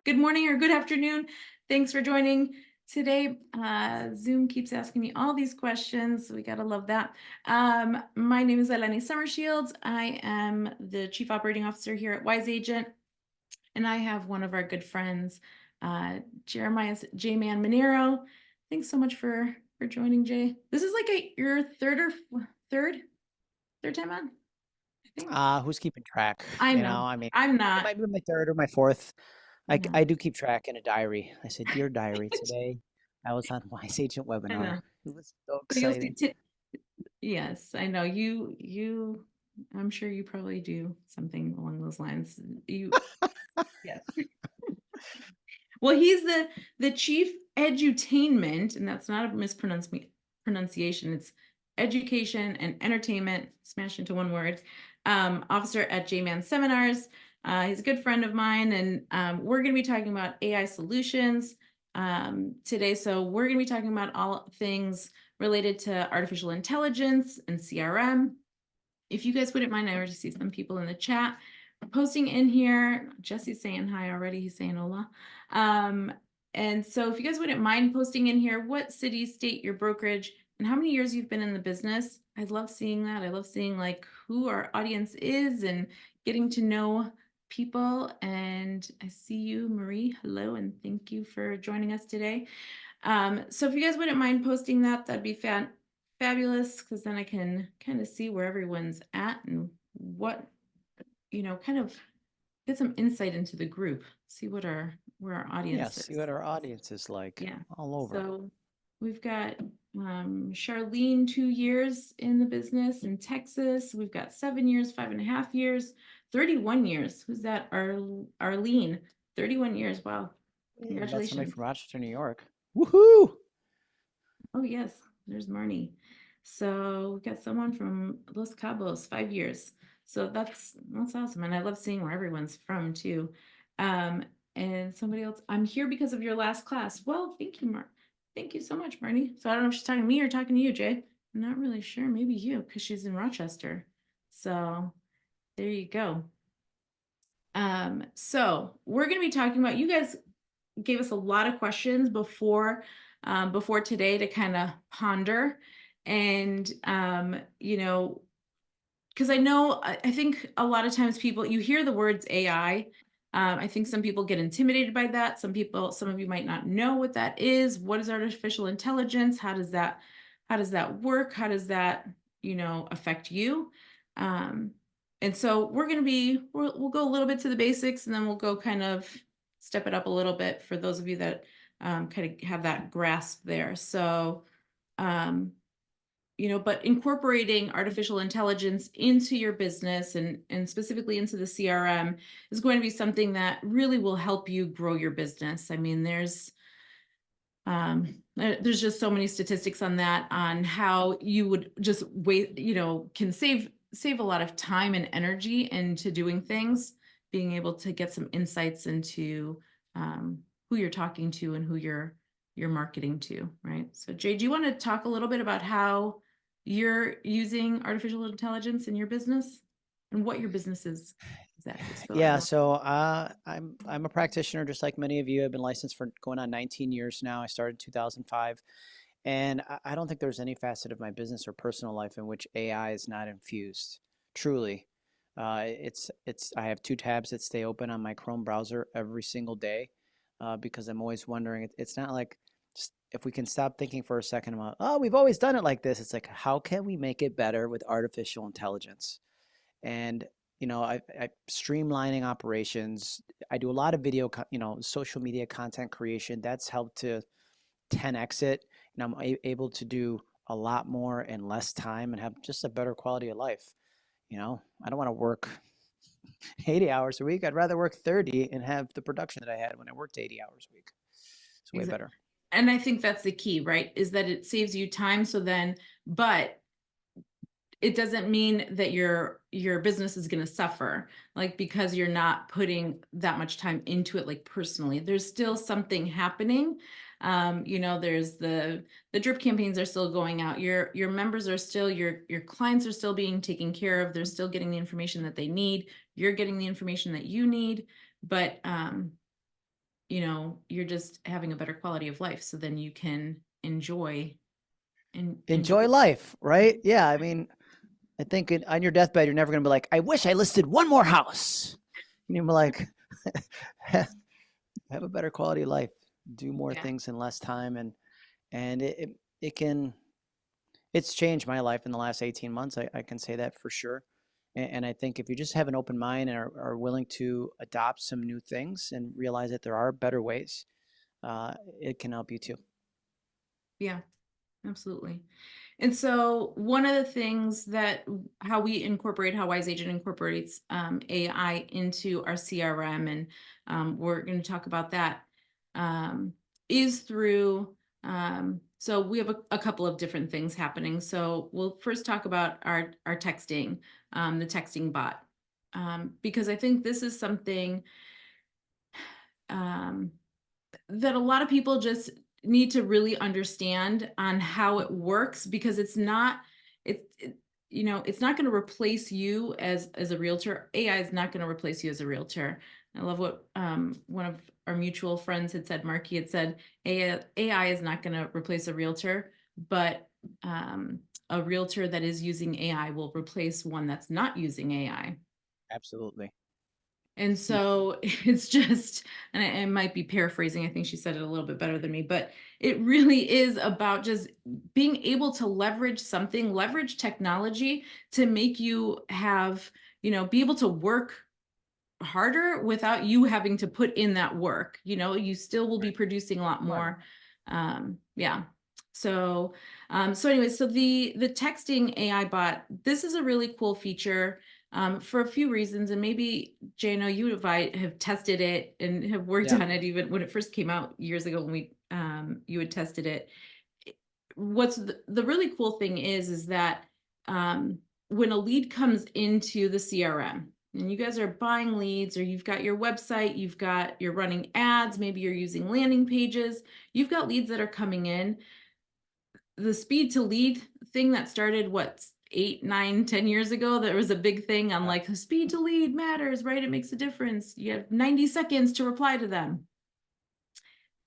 good morning or good afternoon. Thanks for joining today. Zoom keeps asking me all these questions. So we got to love that. My name is Eleni Summershields. I am the Chief Operating Officer here at Wise Agent. And I have one of our good friends, Jeremias, JMan Maneiro. Thanks so much for joining, Jay. This is like your third time on, I think. Who's keeping track? I know. I mean, I'm it not. might be my third or my fourth. I I know. do keep track in a diary. I said, "Dear diary, today I was on Wise Agent I webinar. know. It was so So you'll see. exciting." Yes, I know you. I'm sure you probably do something along those lines. Yes. Well, he's the chief edutainment, and that's not a mispronunciation. It's education and entertainment smashed into one word. Officer at JMan Seminars. He's a good friend of mine, and we're going to be talking about AI solutions today. So we're going to be talking about all things related to artificial intelligence and CRM. If you guys wouldn't mind, I already see some people in the chat posting in here. Jesse's saying hi already. He's saying hola. And so if you guys wouldn't mind posting in here what city, state, your brokerage, and how many years you've been in the business. I love seeing that. I love seeing like who our audience is and getting to know people. And I see you, Marie. Hello, and thank you for joining us today. So if you guys wouldn't mind posting that, that'd be fabulous, because then I can kind of see where everyone's at and what, kind of get some insight into the group, see where our Yeah, audience see is. what our audience is like Yeah. all over. So we've got Charlene, 2 years in the business in Texas. We've got 7 years, 5.5 years, 31 years. Who's that? Arlene, 31 years. Wow. Hey, we got somebody Congratulations. from Rochester, New York. Woohoo! Oh, yes, there's Marnie. So we've got someone from Los Cabos, 5 years. So that's awesome. And I love seeing where everyone's from too. Um, and somebody else, I'm here because of your last class. Well, thank you, Mark. Thank you so much, Marnie. So I don't know if she's talking to me or talking to you, Jay. I'm not really sure. Maybe you, because she's in Rochester. So there you go. So we're going to be talking about, you guys gave us a lot of questions before today to kind of ponder. And because I think a lot of times people, you hear the words AI. I think some people get intimidated by that. Some of you might not know what that is. What is artificial intelligence? How does that work? How does that, affect you? Um, and so we'll go a little bit to the basics, and then we'll go kind of step it up a little bit for those of you that kind of have that grasp there. So, um, but incorporating artificial intelligence into your business and specifically into the CRM is going to be something that really will help you grow your business. I mean, there's just so many statistics on that, on how you would just wait, can save a lot of time and energy into doing things, being able to get some insights into who you're talking to and who you're marketing to, right? So Jay, do you want to talk a little bit about how you're using artificial intelligence in your business and what your business is exactly? So Yeah, everyone. so I'm a practitioner just like many of you. I've been licensed for going on 19 years now. I started in 2005. And I don't think there's any facet of my business or personal life in which AI is not infused. Truly. I have two tabs that stay open on my Chrome browser every single day because I'm always wondering. It's not like if we can stop thinking for a second about, oh, we've always done it like this. It's like, how can we make it better with artificial intelligence? And I streamlining operations. I do a lot of video, social media content creation. That's helped to 10x it, and I'm able to do a lot more in less time and have just a better quality of life. I don't want to work 80 hours a week. I'd rather work 30 and have the production that I had when I worked 80 hours a week. It's way Exactly. better. And I think that's the key, right? Is that it saves you time. So then, but it doesn't mean that your business is going to suffer, like, because you're not putting that much time into it, like personally. There's still something happening. There's the drip campaigns are still going out. Your members are still, your clients are still being taken care of. They're still getting the information that they need. You're getting the information that you need. But you're just having a better quality of life. So then you can enjoy and enjoy. Enjoy life, right? Yeah, I mean, I think on your deathbed, you're never going to be like, I wish I listed one more house. You're like, have a better quality of life, do more Yeah. things in less time, and it can it's changed my life in the last 18 months. I can say that for sure. And I think if you just have an open mind and are willing to adopt some new things and realize that there are better ways, it can help you too. Yeah, absolutely. And so one of the things that how Wise Agent incorporates AI into our CRM, and we're going to talk about that, um, is through. So we have a couple of different things happening. So we'll first talk about our texting, the texting bot, because I think this is something um, that a lot of people just need to really understand on how it works, because it's not going to replace you as a realtor. AI is not going to replace you as a realtor. I love what one of our mutual friends had said. Marky had said AI is not going to replace a realtor, but a realtor that is using AI will replace one that's not using AI. Absolutely. And so it's just, and I might be paraphrasing, I think she said it a little bit better than me, but it really is about just being able to leverage technology to make you be able to work harder without you having to put in that work. You still will be Right. producing a lot Smart. more. Yeah. So, so anyway, so the texting AI bot, this is a really cool feature for a few reasons, and maybe Jano, you have tested it and have worked Yeah. on it even when it first came out years ago when you had tested it. What's the really cool thing is that when a lead comes into the CRM and you guys are buying leads, or you've got your website, you're running ads, maybe you're using landing pages, you've got leads that are coming in. The speed to lead thing that started 8, 9, 10 years ago, there was a big thing on Yeah. like the speed to lead matters, right? It makes a difference. You have 90 seconds to reply to them.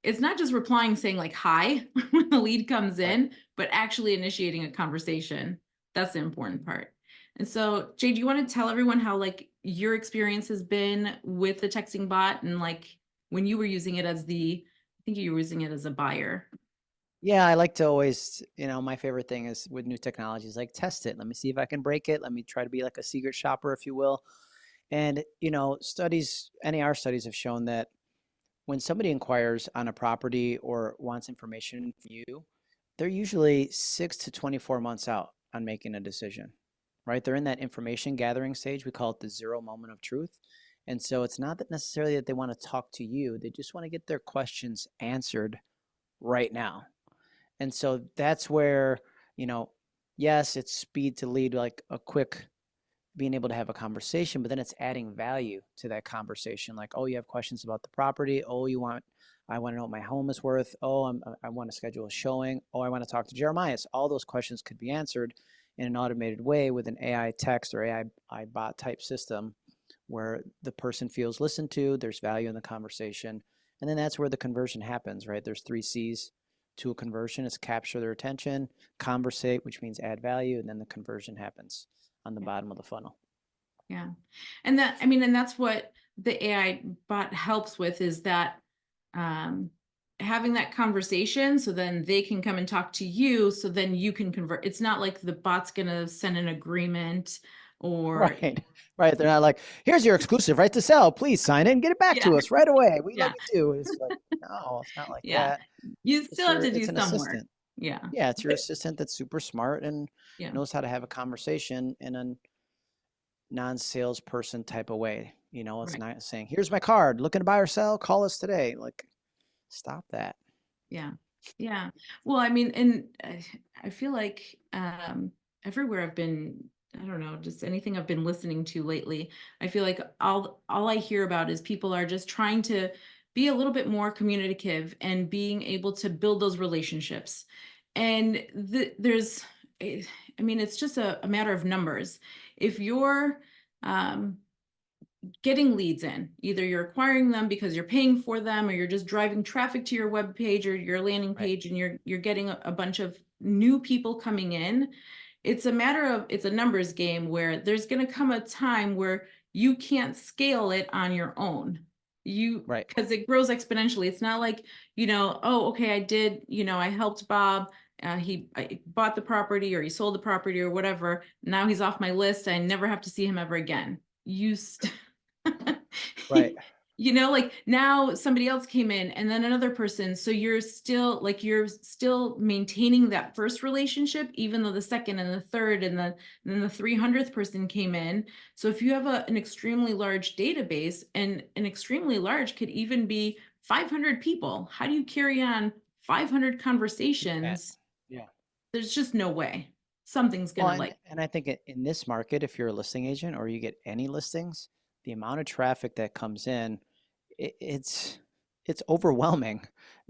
It's not just replying saying like hi when the lead comes Right. in, but actually initiating a conversation. That's the important part. And so, Jay, do you want to tell everyone how like your experience has been with the texting bot, and like when you were using it I think you were using it as a buyer. Yeah, I like to always, my favorite thing is with new technologies, like test it. Let me see if I can break it. Let me try to be like a secret shopper, if you will. And, NAR studies have shown that when somebody inquires on a property or wants information from you, they're usually 6 to 24 months out on making a decision, right? They're in that information gathering stage. We call it the zero moment of truth. And so it's not that necessarily that they want to talk to you, they just want to get their questions answered right now. And so that's where, you know, yes, it's speed to lead, like a quick being able to have a conversation, but then it's adding value to that conversation. Like, oh, you have questions about the property. Oh, I want to know what my home is worth. Oh, I want to schedule a showing. Oh, I want to talk to Jeremias. All those questions could be answered in an automated way with an AI text or AI bot type system where the person feels listened to, there's value in the conversation. And then that's where the conversion happens, right? There's 3 C's to a conversion. It's capture their attention, conversate, which means add value, and then the conversion happens on the Yeah. bottom of the funnel. Yeah. And that's what the AI bot helps with, is that um, having that conversation, so then they can come and talk to you, so then you can convert. It's not like the bot's going to send an agreement or, Right. Right. They're not like, here's your exclusive right to sell. Please sign it and get it back yeah, to us right away. We love yeah, you too. It's like, no, it's not like yeah. that. You still have to do It's an some work. assistant. Yeah. Yeah, it's your assistant that's super smart and Yeah. knows how to have a conversation in a non-salesperson type of way. It's Right. not saying, here's my card, looking to buy or sell, call us today. Like, stop that. Yeah. Yeah. Well, and I feel like everywhere I've been, I don't know, just anything I've been listening to lately, I feel like all I hear about is people are just trying to be a little bit more communicative and being able to build those relationships. And there's it's just a matter of numbers. If you're um getting leads in. Either you're acquiring them because you're paying for them, or you're just driving traffic to your web page or your landing Right. page, and you're getting a bunch of new people coming in. It's a matter of, it's a numbers game where there's going to come a time where you can't scale it on your own. Right. Because it grows exponentially. It's not like, oh, okay, I helped Bob. I bought the property, or he sold the property, or whatever. Now he's off my list. I never have to see him ever again. Right. Like now somebody else came in, and then another person. So you're still maintaining that first relationship, even though the second and the third and then the 300th person came in. So if you have an extremely large database, and an extremely large could even be 500 people, how do you carry on 500 You can't. conversations? Yeah. There's just no way. Something's Well, gonna and I think in this market, if you're a listing agent or you get any listings, the amount of traffic that comes in, it's overwhelming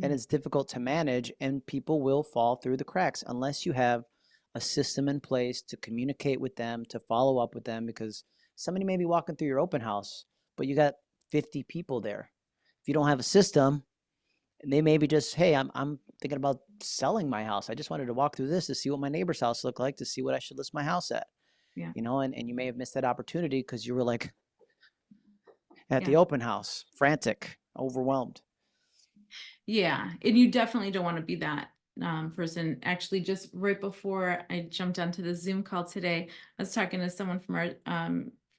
and it's difficult to manage, and people will fall through the cracks unless you have a system in place to communicate with them, to follow up with them, because somebody may be walking through your open house, but you got 50 people there. If you don't have a system, and they may be just, hey, I'm thinking about selling my house. I just wanted to walk through this to see what my neighbor's house looked like, to see what I should list my house at. yeah. And you may have missed that opportunity because you were like at Yeah. the open house, frantic, overwhelmed. Yeah, and you definitely don't want to be that person. Actually, just right before I jumped onto the Zoom call today, I was talking to someone from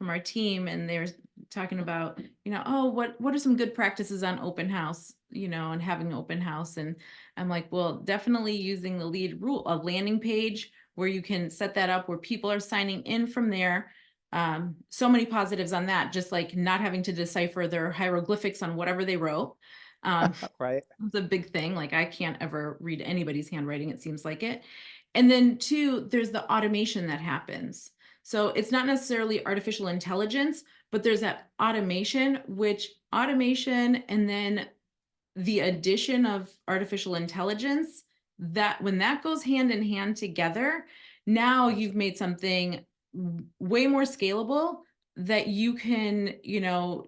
our team, and they were talking about, oh, what are some good practices on open house, and having an open house. And I'm like, well, definitely using the lead rule, a landing page where you can set that up where people are signing in from there. So many positives on that, just like not having to decipher their hieroglyphics on whatever they wrote. Um, Right. it's a big thing. Like I can't ever read anybody's handwriting, it seems like it. And then two, there's the automation that happens. So it's not necessarily artificial intelligence, but there's that automation, which automation and then the addition of artificial intelligence, that when that goes hand in hand together, now you've Absolutely. made something way more scalable that you can,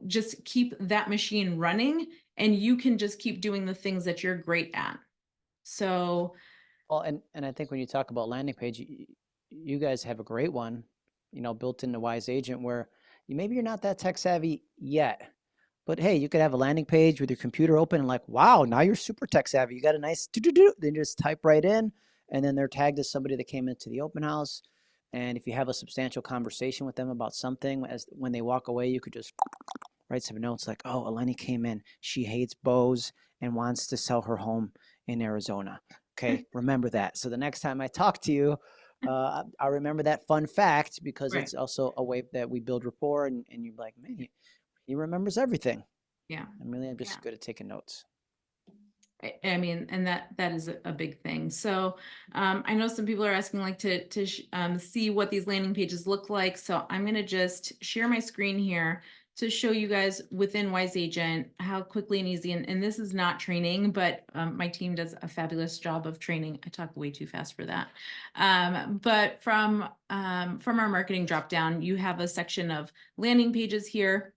just keep that machine running, and you can just keep doing the things that you're great at. So, Well, and I think when you talk about landing page, you guys have a great one, built into Wise Agent, where maybe you're not that tech savvy yet, but hey, you could have a landing page with your computer open and like, wow, now you're super tech savvy. You got a nice do-do-do. Then just type right in, and then they're tagged as somebody that came into the open house. And if you have a substantial conversation with them about something, as when they walk away, you could just write some notes like, oh, Eleni came in. She hates bows and wants to sell her home in Arizona. Okay, remember that. So the next time I talk to you, I'll remember that fun fact, because right. it's also a way that we build rapport, and you're like, man, he remembers everything. Yeah. I'm Yeah. just good at taking notes. I mean, and that is a big thing. So I know some people are asking like to see what these landing pages look like. So I'm going to just share my screen here to show you guys within Wise Agent how quickly and easy. And this is not training, but my team does a fabulous job of training. I talk way too fast for that. But from our marketing drop down, you have a section of landing pages here.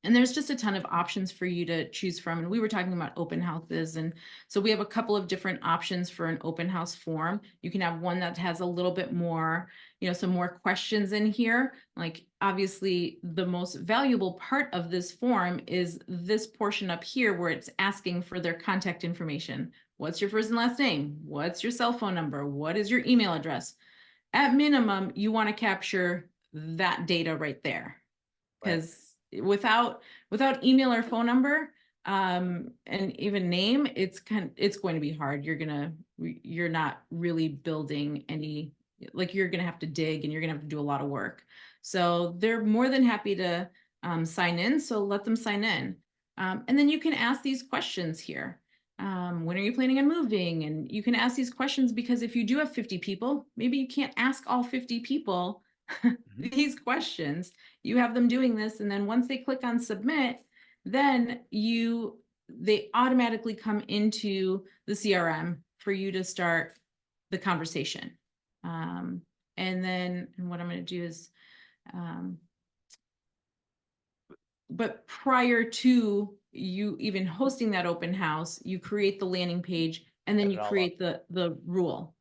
And there's just a ton of options for you to choose from. And we were talking about open houses. And so we have a couple of different options for an open house form. You can have one that has a little bit more, some more questions in here. Like obviously the most valuable part of this form is this portion up here where it's asking for their contact information. What's your first and last name? What's your cell phone number? What is your email address? At minimum, you want to capture that data right there, Right. because without email or phone number, and even name, it's going to be hard. You're not really building any, like you're gonna have to dig, and you're gonna have to do a lot of work. So they're more than happy to sign in, so let them sign in. And then you can ask these questions here. When are you planning on moving? And you can ask these questions, because if you do have 50 people, maybe you can't ask all 50 people Mm-hmm. these questions. You have them doing this, and then once they click on submit, then they automatically come into the CRM for you to start the conversation. And what I'm going to do is but prior to you even hosting that open house, you create the landing page and then Set you it all up. create the rule.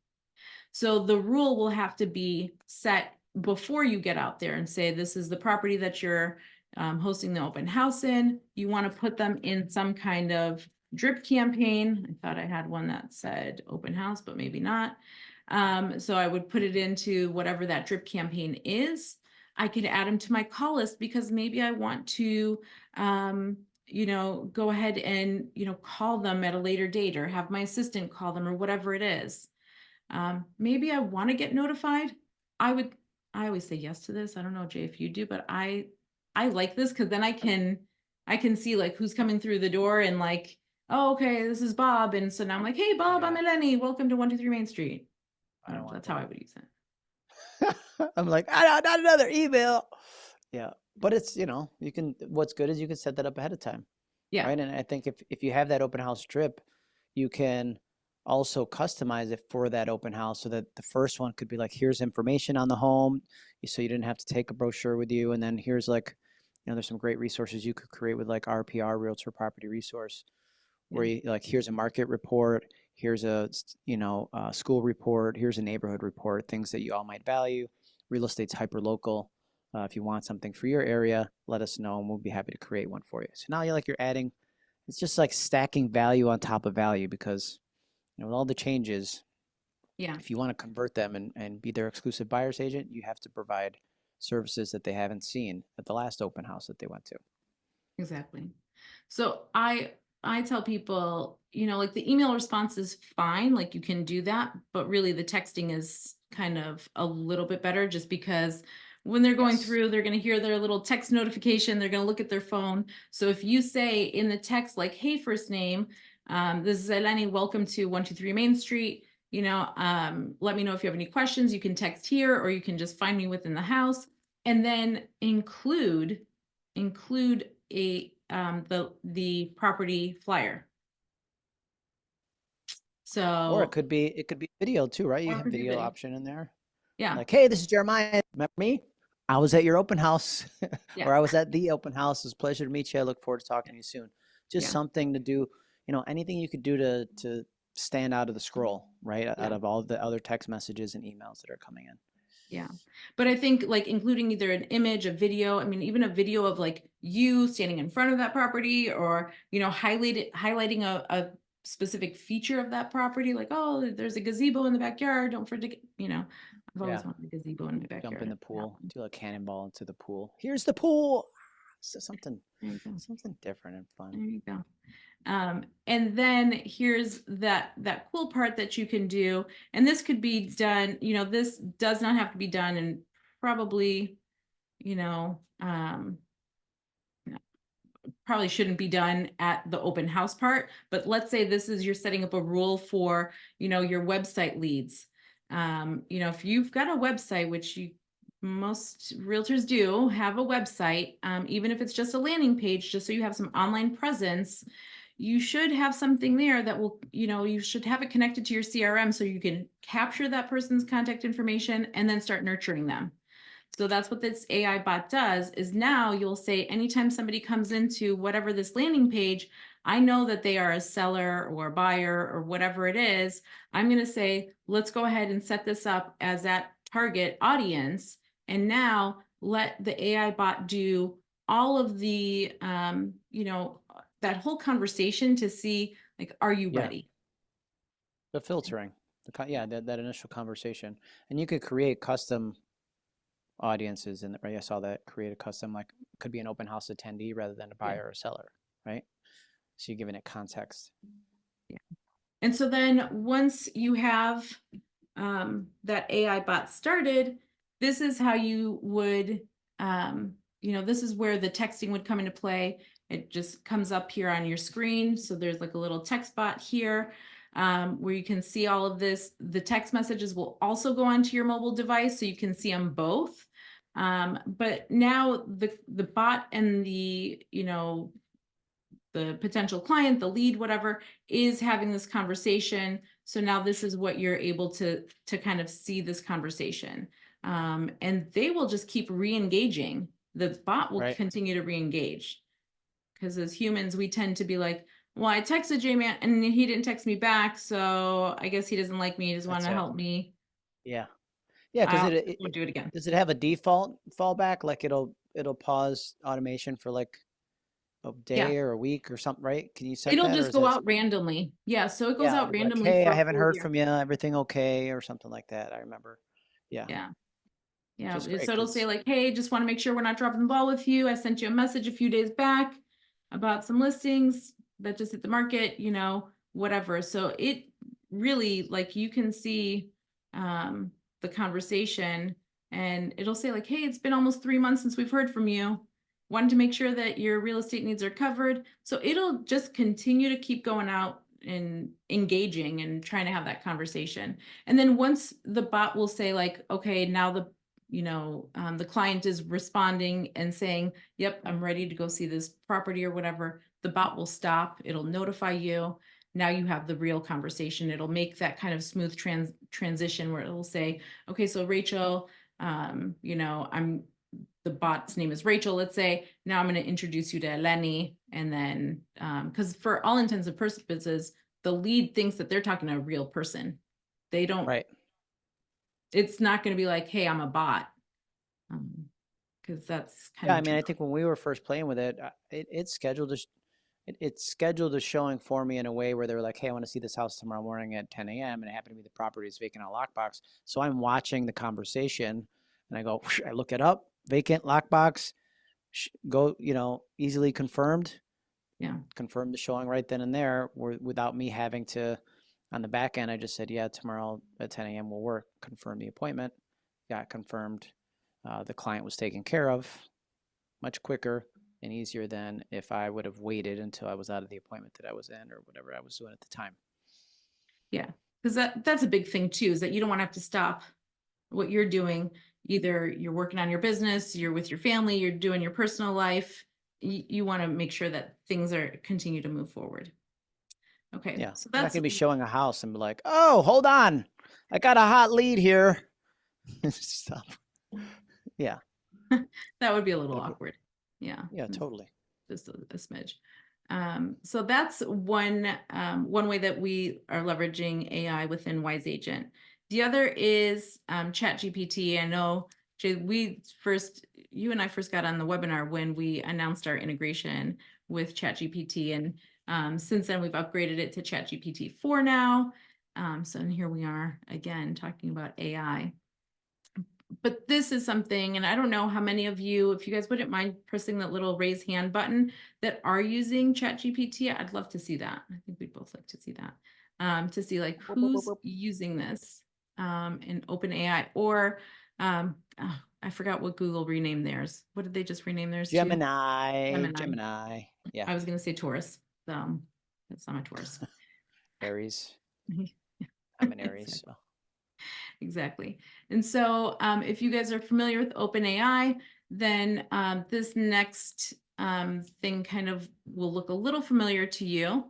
So the rule will have to be set before you get out there and say, this is the property that you're hosting the open house in. You want to put them in some kind of drip campaign. I thought I had one that said open house, but maybe not. So I would put it into whatever that drip campaign is. I could add them to my call list because maybe I want to, go ahead and, call them at a later date or have my assistant call them or whatever it is. Maybe I want to get notified. I always say yes to this. I don't know, Jay, if you do, but I like this because then I can see like who's coming through the door and like, oh, okay, this is Bob. And so now I'm like, hey, Bob, I'm Yeah, Eleni. Welcome to 123 Main Street. I don't want That's how I that. would use it. I'm like, not another email. Yeah, but it's, you can, what's good is you can set that up ahead of time, Yeah. right? And I think if you have that open house drip, you can also customize it for that open house so that the first one could be like, here's information on the home, so you didn't have to take a brochure with you, and then here's like, there's some great resources you could create with like RPR, Realtor Property Resource, Yeah. where you like, here's a market report, here's a school report, here's a neighborhood report, things that you all might value. Real estate's hyper local. If you want something for your area, let us know and we'll be happy to create one for you. So now you're adding, it's just like stacking value on top of value because with all the changes, Yeah. if you want to convert them and be their exclusive buyer's agent, you have to provide services that they haven't seen at the last open house that they went to. Exactly. So I tell people, like the email response is fine, like you can do that, but really the texting is kind of a little bit better just because when they're going Yes. through, they're going to hear their little text notification, they're going to look at their phone. So if you say in the text like, hey, first name, this is Eleni, welcome to 123 Main Street. Let me know if you have any questions. You can text here or you can just find me within the house and then include a the property flyer. Or So it could be video too, right? You or it have could be video video. option in there. Yeah. Like, hey, this is Jeremiah. Remember me? I was at your open house, Yeah. or I was at the open house. It's a pleasure to meet you. I look forward to talking to you soon. Just Yeah. something to do, anything you could do to stand out of the scroll, right? Out Yeah. of all the other text messages and emails that are coming in. Yeah. But I think like including either an image, a video, I mean, even a video of like you standing in front of that property or, highlighting a specific feature of that property, like, oh, there's a gazebo in the backyard. Don't forget, I've always Yeah, wanted a gazebo in my jump in backyard. the Yeah. pool, do a cannonball into the pool. Here's the pool. So There you go. something different and fun. There you go. And then here's that cool part that you can do, and this could be done, this does not have to be done and probably, you know, um, probably shouldn't be done at the open house part, but let's say this is you're setting up a rule for, your website leads. If you've got a website, which most realtors do have a website, even if it's just a landing page, just so you have some online presence, you should have something there that will, you should have it connected to your CRM so you can capture that person's contact information and then start nurturing them. So that's what this AI bot does is now you'll say anytime somebody comes into whatever this landing page, I know that they are a seller or a buyer or whatever it is. I'm going to say, let's go ahead and set this up as that target audience. And now let the AI bot do all of the, that whole conversation to see, like, are you Yeah, ready? the filtering, that initial conversation, and you could create custom audiences in right. I saw that create a custom like could be an open house attendee rather than a Yeah. buyer or seller, right? So you're giving it context. Yeah. And so then once you have that AI bot started, this is how you would, this is where the texting would come into play. It just comes up here on your screen. So there's like a little text bot here where you can see all of this. The text messages will also go onto your mobile device so you can see them both. But now the bot and the potential client, the lead, whatever, is having this conversation. So now this is what you're able to kind of see this conversation. And they will just keep re-engaging. the bot will Right. continue to re-engage. Because as humans, we tend to be like, well, I texted JMan and he didn't text me back, so I guess he doesn't like me. He just want That's to it. help me. Yeah. Yeah, because it Won't do it again. does it have a default fallback? Like it'll pause automation for like a Yeah. day or a week or something, right? Can you set It'll that, or just is go that out randomly. Yeah. So it goes yeah, out it'll be like, randomly hey, for I a haven't full heard year. from you, everything okay, or something like that. I remember. Yeah, Yeah. which Yeah. is great So it'll say because like, hey, just want to make sure we're not dropping the ball with you. I sent you a message a few days back about some listings that just hit the market, whatever. So it really, like, you can see the conversation, and it'll say like, hey, it's been almost 3 months since we've heard from you. Wanted to make sure that your real estate needs are covered. So it'll just continue to keep going out and engaging and trying to have that conversation. And then once the bot will say like, okay, now the client is responding and saying, yep, I'm ready to go see this property or whatever, the bot will stop. It'll notify you. Now you have the real conversation. It'll make that kind of smooth transition where it'll say, okay, so Rachel, I'm the bot's name is Rachel, let's say. Now I'm going to introduce you to Eleni. And then, because for all intents and purposes, the lead thinks that they're talking to a real person. They don't, right. it's not going to be like, hey, I'm a bot. Because that's kind Yeah, of I a mean, I turn. think when we were first playing with it, it's scheduled a showing for me in a way where they were like, hey, I want to see this house tomorrow morning at 10 a.m. and it happened to be the property is vacant on lockbox. So I'm watching the conversation and I go, I look it up, vacant lockbox, go, easily confirmed. Yeah. Confirmed the showing right then and there, without me having to. On the back end, I just said, yeah, tomorrow at 10 a.m. will work. Confirm the appointment. Got confirmed. The client was taken care of much quicker and easier than if I would have waited until I was out of the appointment that I was in or whatever I was doing at the time. Yeah. Because that's a big thing too, is that you don't want to have to stop what you're doing. Either you're working on your business, you're with your family, you're doing your personal life. You want to make sure that things are continue to move forward. Okay. Yeah, So I'm not that's going to be showing a house and be like, oh, hold on, I got a hot lead here. Stop. Yeah, that would be a little that'd be, awkward. Yeah. yeah, totally. Just a smidge. So that's one way that we are leveraging AI within Wise Agent. The other is ChatGPT. I know, Jay, you and I first got on the webinar when we announced our integration with ChatGPT, and since then we've upgraded it to ChatGPT 4 now. So here we are again talking about AI. But this is something, and I don't know how many of you, if you guys wouldn't mind pressing that little raise hand button that are using ChatGPT, I'd love to see that. I think we'd both like to see that, to see like who's using this in OpenAI or I forgot what Google renamed theirs. What did they just rename theirs to? Gemini. Gemini. Yeah, I was going to say Taurus. That's not a Taurus. Aries. I'm an Aries, Exactly. so. Exactly. And so if you guys are familiar with OpenAI, then this next thing kind of will look a little familiar to you,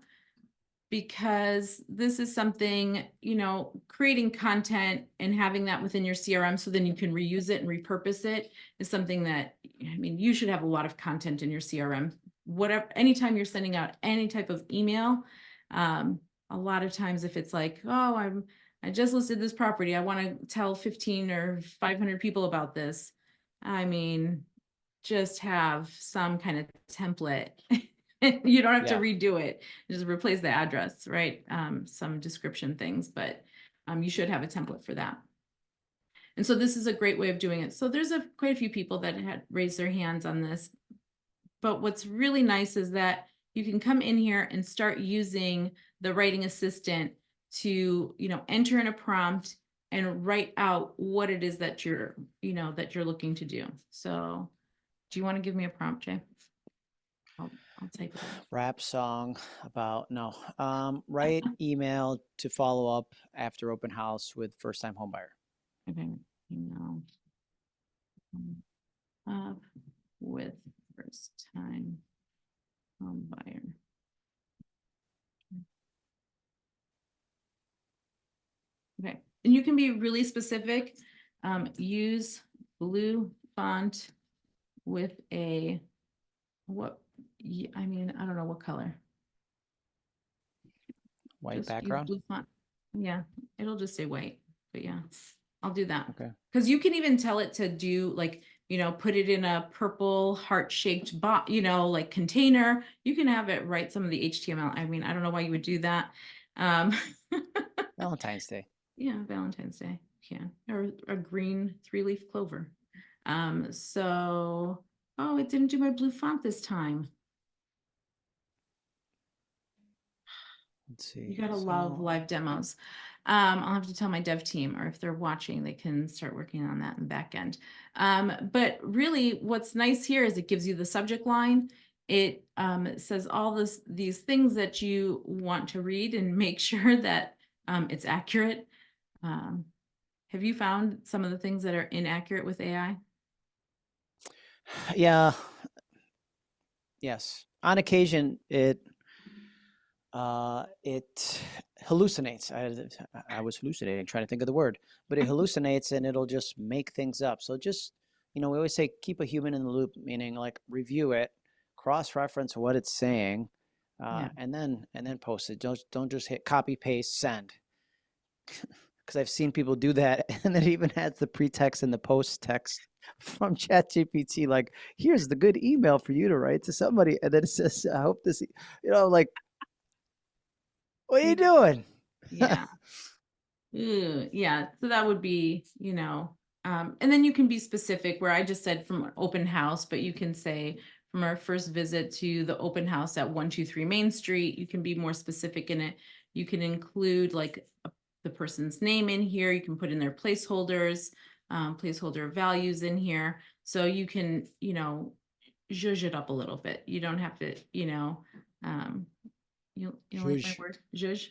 because this is something, creating content and having that within your CRM so then you can reuse it and repurpose it is something that, I mean, you should have a lot of content in your CRM. Whatever, anytime you're sending out any type of email, a lot of times if it's like, oh, I just listed this property, I want to tell 15 or 500 people about this. I mean, just have some kind of template. You don't have to Yeah, redo it. Just replace the address, right? Some description things, but you should have a template for that. And so this is a great way of doing it. So there's quite a few people that had raised their hands on this. But what's really nice is that you can come in here and start using the writing assistant to, enter in a prompt and write out what it is that you're looking to do. So do you want to give me a prompt, Jay? I'll type it out. rap song about no. Write email to follow up after open house with first time home buyer. Okay, with first time home buyer. Okay, and you can be really specific. Use blue font with a, I mean, I don't know what color. White Just use background. blue font. Yeah, it'll just say white, but yeah, I'll do that. Okay. Because you can even tell it to do like, put it in a purple heart-shaped like container. You can have it write some of the HTML. I mean, I don't know why you would do that. Um, Valentine's Day. yeah, Valentine's Day. Yeah, or a green 3-leaf clover. So, oh, it didn't do my blue font this time. Let's You see. gotta love So live demos. I'll have to tell my dev team, or if they're watching, they can start working on that in the back end. But really, what's nice here is it gives you the subject line. It says all these things that you want to read and make sure that it's accurate. Um, have you found some of the things that are inaccurate with AI? yeah, yes. On occasion, it hallucinates. I was hallucinating, trying to think of the word, but it hallucinates and it'll just make things up. So just, we always say keep a human in the loop, meaning like review it, cross-reference what it's saying, Yeah. and then post it. Don't just hit copy paste send, because I've seen people do that, and it even has the pretext and the post text from ChatGPT, like here's the good email for you to write to somebody, and then it says, I hope this, like, what are you doing? Yeah. Yeah, so that would be, and then you can be specific where I just said from an open house, but you can say from our first visit to the open house at 123 Main Street, you can be more specific in it. You can include like the person's name in here. You can put in their placeholders, placeholder values in here. So you can, zhuzh it up a little bit. You don't have to, um, you don't like my Zhuzh. word, zhuzh?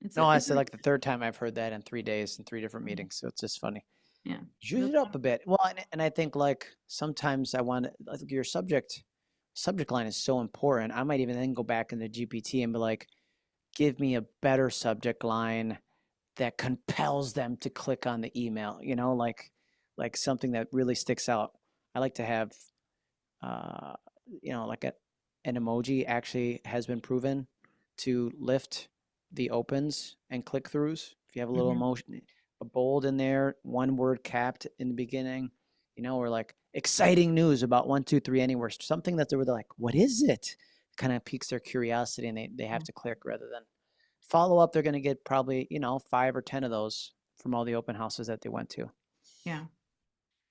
It's No, a, I it's said a, like the third time I've heard that in 3 days in three different meetings. So it's just funny. yeah. Zhuzh it up a bit. Well, and I think like sometimes I think your subject line is so important. I might even then go back into GPT and be like, give me a better subject line that compels them to click on the email, like something that really sticks out. I like to have, uh, like an emoji actually has been proven to lift the opens and click throughs. If you have a little Mhm. emotion, a bold in there, one word capped in the beginning, or like exciting news about 123 anywhere, something that they were like, what is it? Kind of piques their curiosity and they have to click rather than follow up. They're going to get probably, 5 or 10 of those from all the open houses that they went to. Yeah.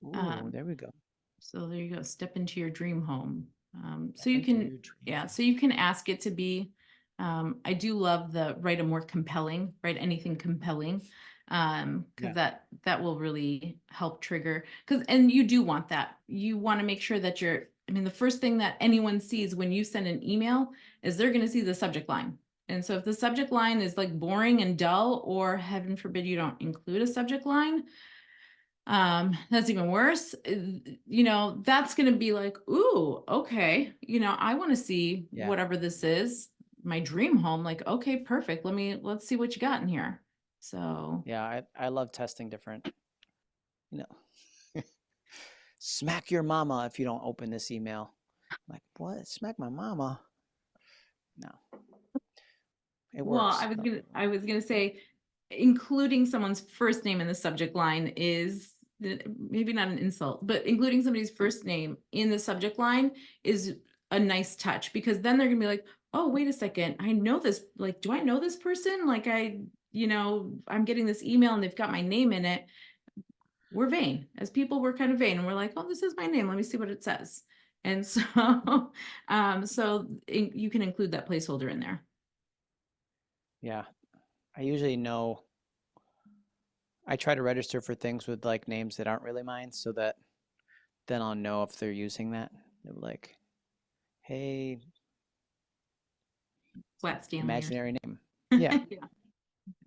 Ooh, Um, there we go. so there you go. Step into your dream home. So Step you into can, your dream yeah, home. so you can ask it to be, I do love the write a more compelling, write anything compelling. Because Yeah. that will really help trigger, and you do want that. You want to make sure that I mean, the first thing that anyone sees when you send an email is they're going to see the subject line. And so if the subject line is like boring and dull, or heaven forbid you don't include a subject line, that's even worse. That's going to be like, ooh, okay, I want to see Yeah. whatever this is, my dream home. Like, okay, perfect, let's see what you got in here. So Yeah. I love testing different, you know, smack your mama if you don't open this email. Like, what? Smack my mama? No, it well, works. I was gonna say, including someone's first name in the subject line is maybe not an insult, but including somebody's first name in the subject line is a nice touch, because then they're gonna be like, oh, wait a second, I know this, like, do I know this person? Like, I'm getting this email and they've got my name in it. We're vain. As people, we're kind of vain, and we're like, oh, this is my name. Let me see what it says. And so, you can include that placeholder in there. Yeah. I usually know, I try to register for things with like names that aren't really mine so that then I'll know if they're using that. They're like, hey, Flat Stanley or imaginary name. Yeah. something.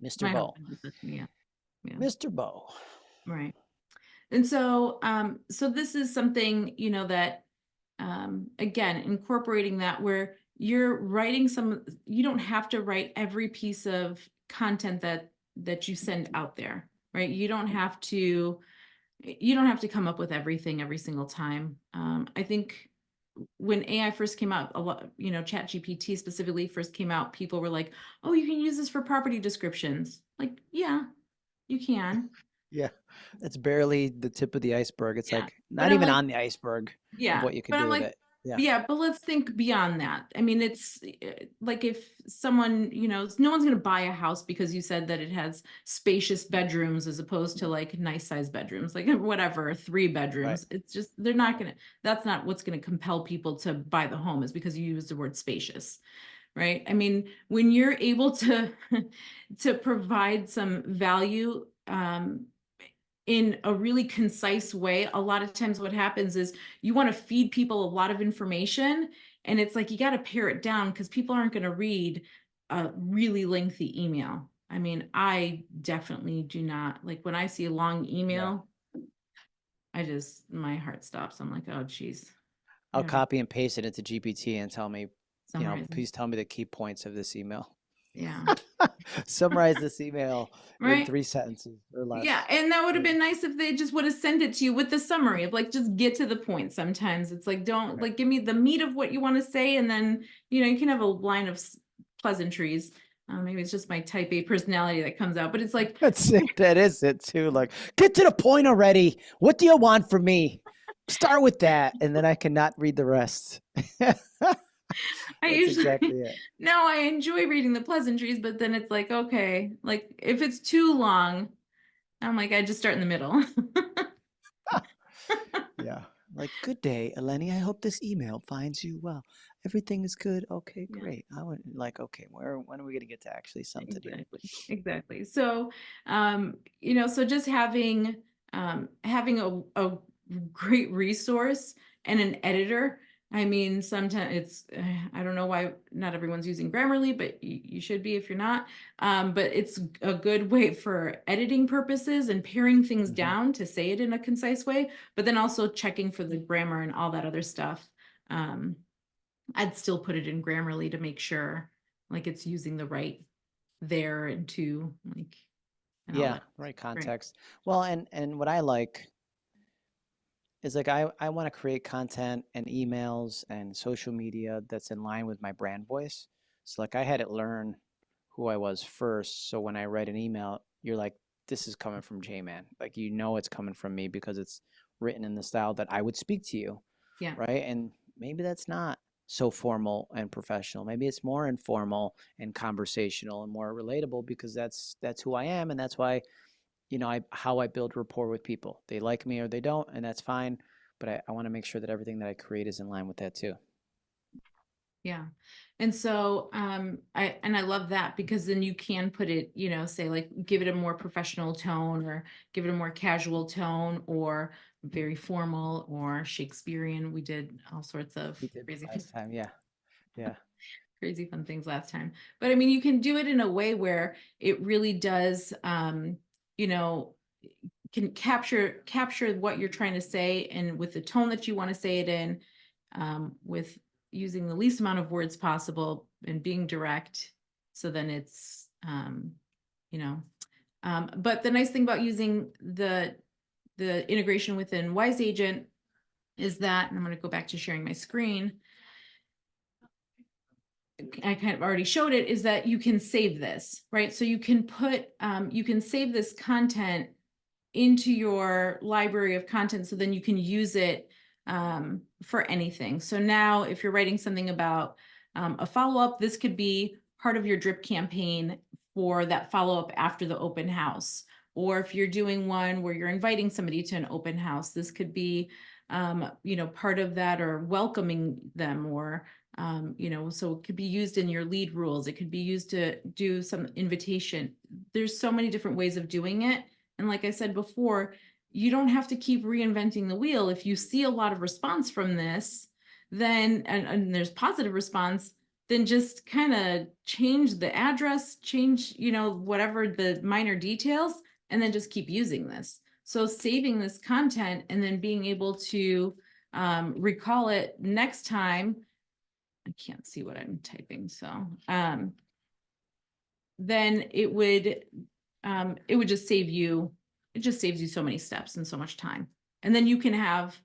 Yeah, Mr. my Bo. husband does that to me. Yeah, yeah, Mr. Bo. right. And so, so this is something, that, again, incorporating that where you're writing you don't have to write every piece of content that you send out there, right? You don't have to, You don't have to come up with everything every single time. I think when AI first came out, a lot, Chat GPT specifically first came out, people were like, oh, you can use this for property descriptions. Like, yeah, you can. Yeah, it's barely the tip of the iceberg. It's Yeah. like But not I'm even like, on the iceberg of yeah, what you could but I'm do with like, it. Yeah, yeah, but let's think beyond that. I mean, it's like if someone, no one's going to buy a house because you said that it has spacious bedrooms as opposed to like nice size bedrooms, like whatever, three right. bedrooms. It's just, they're not going to, that's not what's going to compel people to buy the home is because you use the word spacious, right? I mean, when you're able to, to provide some value, in a really concise way, a lot of times what happens is you want to feed people a lot of information, and it's like you got to pare it down because people aren't going to read a really lengthy email. I mean, I definitely do not like when I see a long Yeah. email, my heart stops. I'm like, oh geez, I I'll gotta copy and paste it into GPT and tell me, summarize it. please tell me the key points of this email. Yeah, Summarize this email in right. 3 sentences or Yeah, less. and that would have Yeah. been nice if they just would have sent it to you with the summary of like just get to the point. Sometimes it's like don't Right. like give me the meat of what you want to say, and then you can have a line of pleasantries. Maybe it's just my type A personality that comes out, but it's like That's it. That is it too. Like, get to the point already. What do you want from me? Start with that, and then I cannot read the rest. I That's usually exactly it. no, I enjoy reading the pleasantries, but then it's like okay, like if it's too long, I'm like I just start in the middle. Yeah. Like, good day, Eleni. I hope this email finds you well. Everything is good. Okay, Yeah. great. I would like, okay, when are we gonna get to actually something here? Exactly. Exactly. So, so just having a great resource and an editor. I mean, sometimes I don't know why not everyone's using Grammarly, but you should be if you're not. But it's a good way for editing purposes and paring things Hmm. down to say it in a concise way, but then also checking for the grammar and all that other stuff. Um, I'd still put it in Grammarly to make sure like it's using the right there and to like and all Yeah, that. right Right. context. Well, and what I like is like I want to create content and emails and social media that's in line with my brand voice. So like I had it learn who I was first. So when I write an email, you're like, this is coming from JMan. Like it's coming from me because it's written in the style that I would speak to you, Yeah. right? And maybe that's not so formal and professional. Maybe it's more informal and conversational and more relatable because that's who I am and that's why how I build rapport with people. They like me or they don't, and that's fine. But I want to make sure that everything that I create is in line with that too. Yeah. And so I love that because then you can put it, say like give it a more professional tone or give it a more casual tone or very formal or Shakespearean. We did all sorts of We did crazy last time. Yeah. Yeah. crazy fun things last time. But I mean, you can do it in a way where it really does, you know, can capture what you're trying to say and with the tone that you want to say it in, with using the least amount of words possible and being direct. So then it's, you know, but the nice thing about using the integration within Wise Agent is that, and I'm going to go back to sharing my screen. I kind of already showed it, is that you can save this, right? So you can save this content into your library of content so then you can use it for anything. So now if you're writing something about a follow-up, this could be part of your drip campaign for that follow-up after the open house. Or if you're doing one where you're inviting somebody to an open house, this could be part of that or welcoming them or so it could be used in your lead rules. It could be used to do some invitation. There's so many different ways of doing it. And like I said before, you don't have to keep reinventing the wheel. If you see a lot of response from this, then, and there's positive response, then just kind of change the address, change, whatever the minor details, and then just keep using this. So saving this content and then being able to recall it next time. I can't see what I'm typing, so then it would just save you it just saves you so many steps and so much time. And then you can have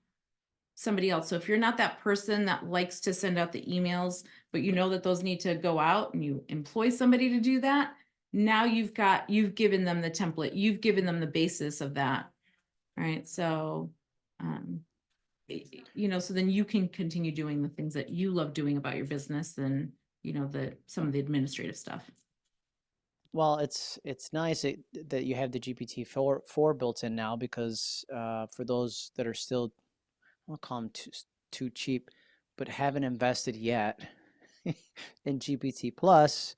somebody else. So if you're not that person that likes to send out the emails, but you know that those need to go out and you employ somebody to do that, now you've given them the template, you've given them the basis of that. Right. So, um, so then you can continue doing the things that you love doing about your business and, some of the administrative stuff. Well, it's nice that you have the GPT-4 built in now because for those that are still, I'll call them too cheap, but haven't invested yet in GPT Plus,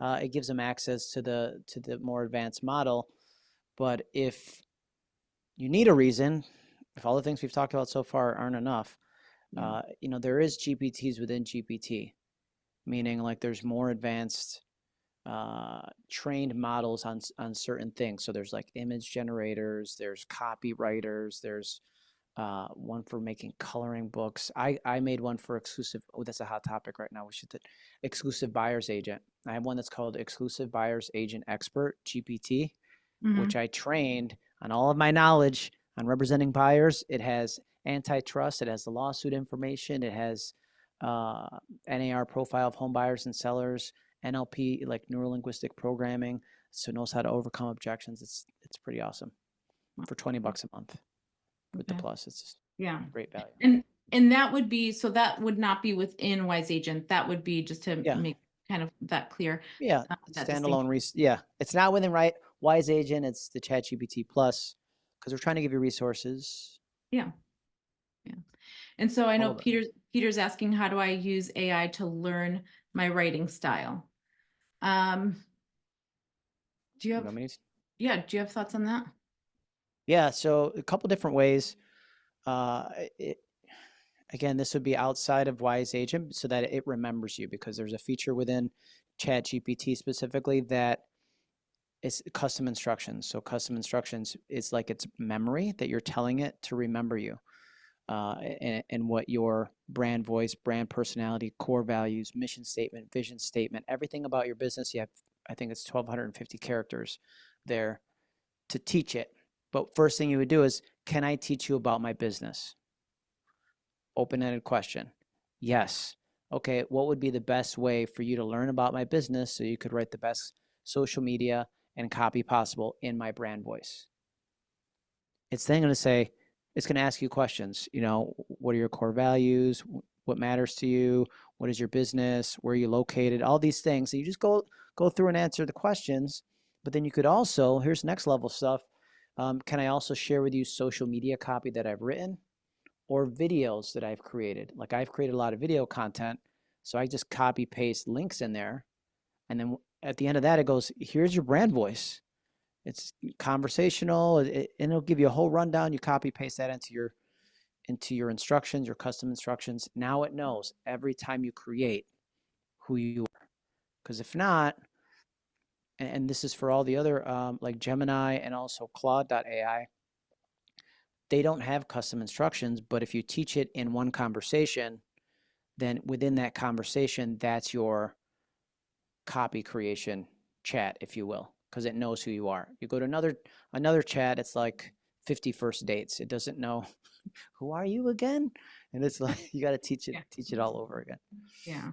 it gives them access to the more advanced model. But if you need a reason, if all the things we've talked about so far aren't enough, Yeah. there is GPTs within GPT, meaning like there's more advanced trained models on certain things. So there's like image generators, there's copywriters, there's one for making coloring books. I made one for exclusive. Oh, that's a hot topic right now. We should exclusive buyer's agent. I have one that's called Exclusive Buyer's Agent Expert GPT, Mm-hmm. which I trained on all of my knowledge on representing buyers. It has antitrust. It has the lawsuit information. It has NAR profile of home buyers and sellers, NLP, like neurolinguistic programming, so it knows how to overcome objections. It's pretty awesome for $20 a month with the Okay. Plus. It's Yeah. great value. And that would be, so that would not be within Wise Agent. That would be just to Yeah. make kind of that clear. Yeah. That Standalone. Yeah. It's not within Wise Agent. It's the ChatGPT Plus because we're trying to give you resources. Yeah. Yeah. And so I All know of it. Peter's asking, how do I use AI to learn my writing style? Do you You have, want me to? yeah, do you have thoughts on that? Yeah. So a couple different ways. Uh, it, Again, this would be outside of Wise Agent so that it remembers you because there's a feature within ChatGPT specifically that is custom instructions. So custom instructions is like it's memory that you're telling it to remember you and what your brand voice, brand personality, core values, mission statement, vision statement, everything about your business. You have, I think it's 1,250 characters there to teach it. But first thing you would do is, can I teach you about my business? Open-ended question. Yes. Okay, what would be the best way for you to learn about my business so you could write the best social media and copy possible in my brand voice? It's then going to say, it's going to ask you questions. What are your core values? What matters to you? What is your business? Where are you located? All these things. So you just go through and answer the questions. But then you could also, here's next level stuff. Can I also share with you social media copy that I've written? Or videos that I've created. Like I've created a lot of video content. So I just copy paste links in there. And then at the end of that, it goes, here's your brand voice. It's conversational and it'll give you a whole rundown. You copy paste that into your instructions, your custom instructions. Now it knows every time you create who you are. Because if not, and this is for all the other like Gemini and also Claude.ai, they don't have custom instructions, but if you teach it in one conversation, then within that conversation, that's your copy creation chat, if you will, because it knows who you are. You go to another chat, it's like 50 first dates. It doesn't know who are you again, and it's like you got to teach Yeah. it all over again. Yeah.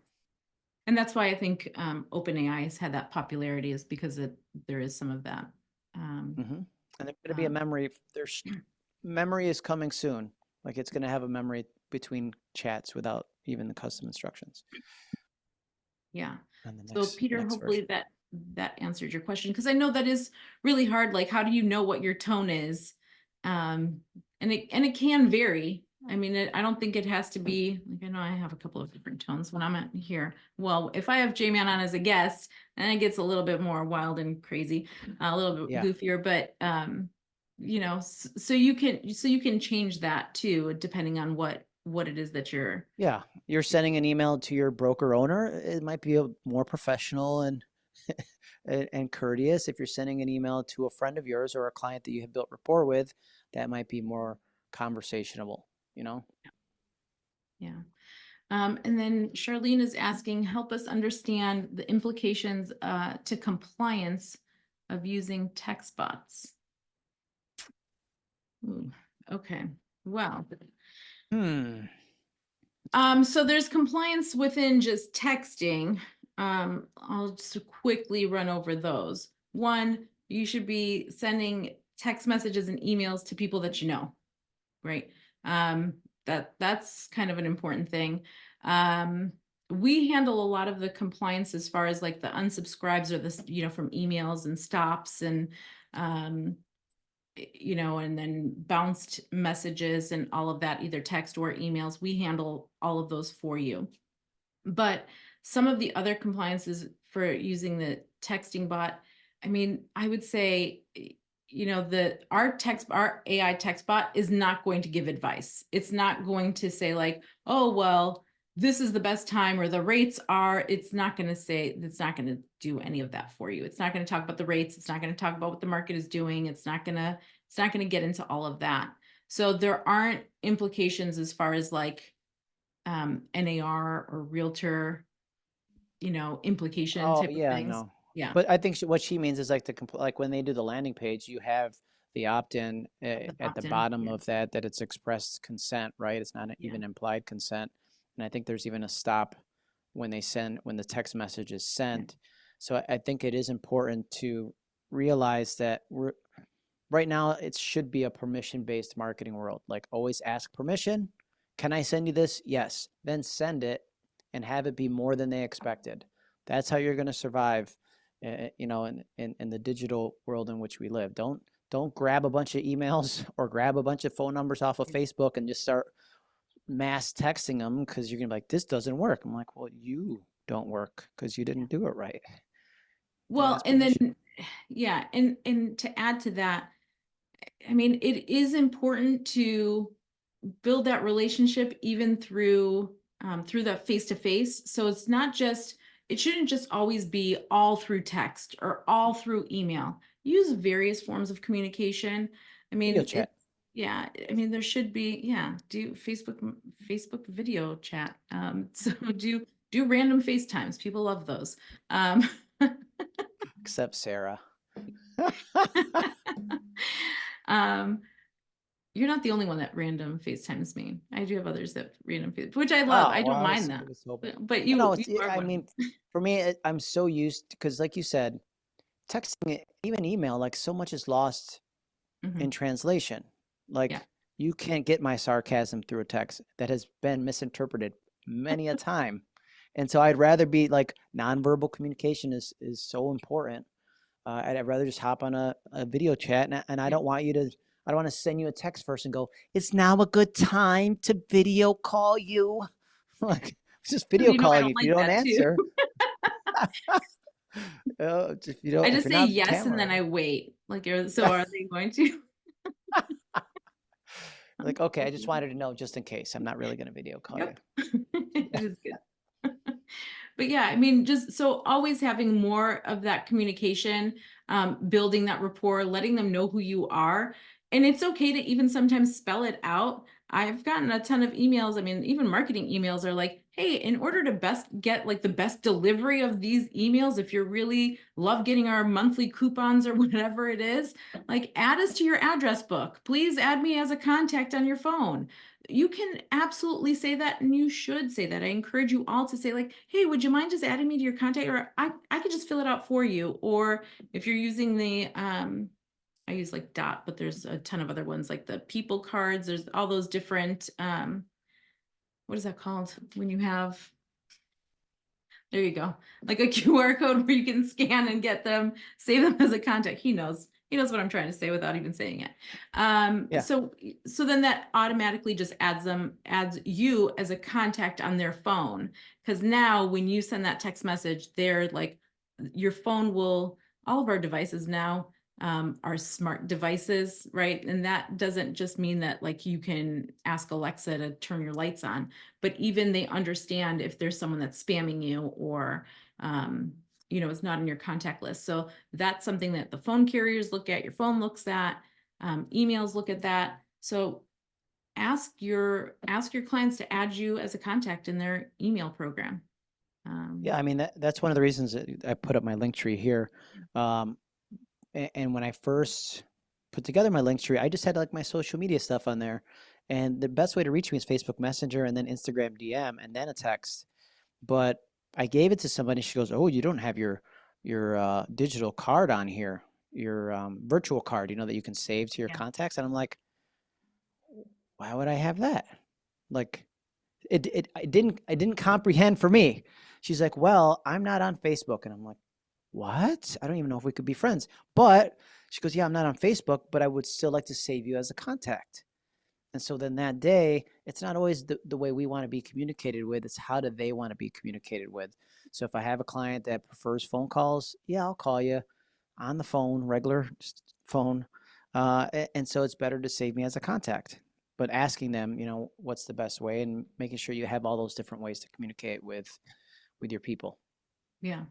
And that's why I think OpenAI has had that popularity, is because there is some of that. And there's going to be a Um, memory. Memory is coming soon. Like it's going to have a memory between chats without even the custom instructions. yeah. And the So Peter, next hopefully version. that answered your question, because I know that is really hard. Like, how do you know what your tone is? And it can vary. I mean, I don't think it has to be like, I know I have a couple of different tones when I'm at here. Well, if I have JMan on as a guest, then it gets a little bit more wild and crazy, a little bit Yeah. goofier, but so you can change that too, depending on what it is that you're. Yeah. You're sending an email to your broker owner. It might be more professional and and courteous. If you're sending an email to a friend of yours or a client that you have built rapport with, that might be more conversational, Yeah. And then Charlene is asking, help us understand the implications to compliance of using text bots. Ooh, okay. Well, Hmm. so there's compliance within just texting. I'll just quickly run over those. One, you should be sending text messages and emails to people that you know, right? Um, that's kind of an important thing. Um, we handle a lot of the compliance as far as like the unsubscribes or this, from emails and stops and um, and then bounced messages and all of that, either text or emails. We handle all of those for you. But some of the other compliances for using the texting bot, I mean, I would say, our AI text bot is not going to give advice. It's not going to say like, oh, well, this is the best time or the rates are, it's not going to do any of that for you. It's not going to talk about the rates. It's not going to talk about what the market is doing. It's not going to get into all of that. So there aren't implications as far as like NAR or realtor, implication Oh type of yeah, things. no. Yeah, But I think what she means is like like when they do the landing page, you have the opt-in the at the opt-in. bottom Yeah, of that it's expressed consent, right? It's not yeah, even implied consent. And I think there's even a stop when the text message is yeah. sent. So I think it is important to realize that right now it should be a permission-based marketing world. Like always ask permission. Can I send you this? Yes. Then send it and have it be more than they expected. That's how you're going to survive, in the digital world in which we live. Don't grab a bunch of emails or grab a bunch of phone numbers off of Facebook and just start mass texting them because you're gonna be like, this doesn't work. I'm like, well, you don't work because you Yeah. didn't do it right. To Well, ask and permission. then yeah, and to add to that, I mean, it is important to build that relationship even through that face to face. So it shouldn't just always be all through text or all through email. Use various forms of communication. I Video mean, chat. yeah, I mean, there should be, yeah, do Facebook video chat. So do random FaceTimes. People love those. Um, Except Sarah. um, you're not the only one that random FaceTimes me. I do have others that which I love. Oh I well, don't mind I that. was hoping. But No, you it's, are I one of mean, them. for me, I'm so used because, like you said, texting, even email, like so much is lost Hmm. in translation. Yeah. Like you can't get my sarcasm through a text that has been misinterpreted many a time. And so I'd rather be like nonverbal communication is so important. I'd rather just hop on a video chat, and I Yeah. don't want you to. I don't want to send you a text first and go, "It's now a good time to video call you." Like, just video I calling don't if you like don't that too. answer. I If just you're say not on yes and then camera, I wait. Like, so are they going to? like, okay, I just wanted to know just in case. I'm not really going to video call you. Yep. It is good. But yeah, I mean, just so always having more of that communication, building that rapport, letting them know who you are. And it's okay to even sometimes spell it out. I've gotten a ton of emails. I mean, even marketing emails are like, hey, in order to best get like the best delivery of these emails, if you really love getting our monthly coupons or whatever it is, like add us to your address book. Please add me as a contact on your phone. You can absolutely say that, and you should say that. I encourage you all to say like, hey, would you mind just adding me to your contact, or I could just fill it out for you. Or if you're using the I use like dot, but there's a ton of other ones like the people cards. There's all those different what is that called when you have, there you go. Like a QR code where you can scan and get them, save them as a contact. He knows. He knows what I'm trying to say without even saying it. Yeah. So then that automatically just adds you as a contact on their phone. Because now when you send that text message, they're like your phone will, all of our devices now are smart devices, right? And that doesn't just mean that like you can ask Alexa to turn your lights on, but even they understand if there's someone that's spamming you or it's not in your contact list. So that's something that the phone carriers look at, your phone looks at, emails look at that. So ask your clients to add you as a contact in their email program. Yeah, I mean that's one of the reasons that I put up my link tree here. And when I first put together my link tree, I just had like my social media stuff on there. And the best way to reach me is Facebook Messenger and then Instagram DM and then a text. But I gave it to somebody. She goes, "Oh, you don't have your digital card on here, your virtual card, that you can save to your Yeah. contacts." And I'm like, "Why would I have that?" Like, I didn't comprehend for me. She's like, "Well, I'm not on Facebook," and I'm like, "What? I don't even know if we could be friends." But she goes, "Yeah, I'm not on Facebook, but I would still like to save you as a contact." And so then that day, it's not always the way we want to be communicated with, it's how do they want to be communicated with. So if I have a client that prefers phone calls, yeah, I'll call you on the phone, regular phone. And so it's better to save me as a contact. But asking them, what's the best way and making sure you have all those different ways to communicate with your people. Yeah.